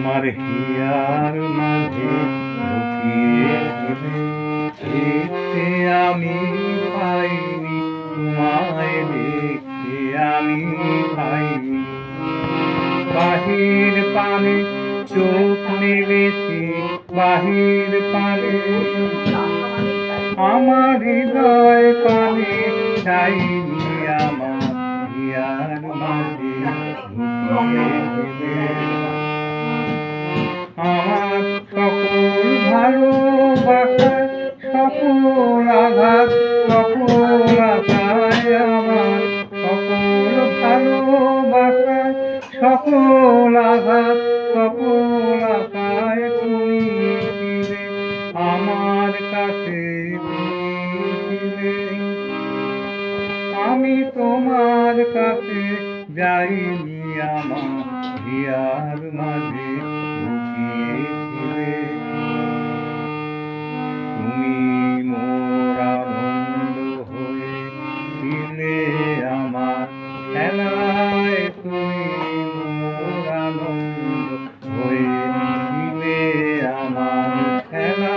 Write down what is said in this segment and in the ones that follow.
তোমার হিয়ার মাঝে লুকিয়ে দেখতে আমি পাইনি, তোমায় দেখতে আমি পাইনি। বাহির পানে চোখ মেলেছি, বাহির পানে আমার হৃদয় পানে চাইনি, আমার হিয়ার মাঝে লুকিয়ে আমার সকল ভালোবাসা, সকল আঘাত, সকল আশায়, আমার সকল ভালোবাসা, সকল আঘাত, সকল আশায় তুমি ছিলে আমার কাছে, ছিলে। আমি তোমার কাছে যাইনি, আমার হিয়ার মাঝে লুকিয়েছিলে। তুমি মোর আনন্দ হয়েছিলে আমার খেলায়, তুমি মোর আনন্দ হয়েছিলে আমার খেলা।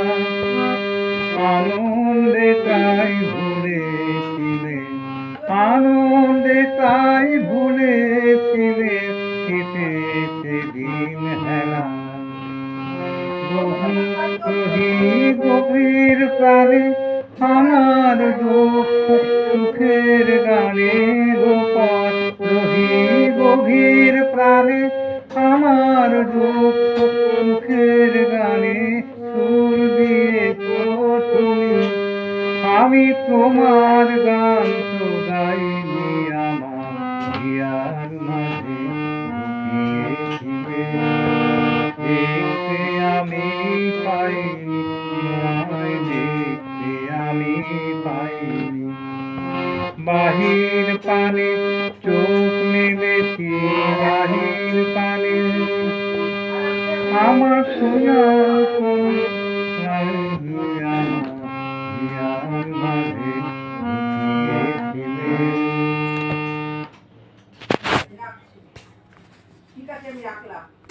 আনন্দে তাই ভুলেছিলে, আনন্দে তাই ভুলেছিলে সেদিন হেলা। গভীর প্রাণে আমার দুঃখ সুখের গানে গোপন রহি, গভীর প্রাণে আমার দুঃখ সুখের গানে সুর দিয়ে তুমি। আমি তোমার গান তো গাইনি, আমার হিয়ার মাঝে লুকিয়েছিলে। দেখতে আমি পাইনি, তোমায় দেখতে আমি পাইনি। বাহির পানে চোখ মেলেছি, বাহির পানে আমার সোনার হিয়ার মাঝে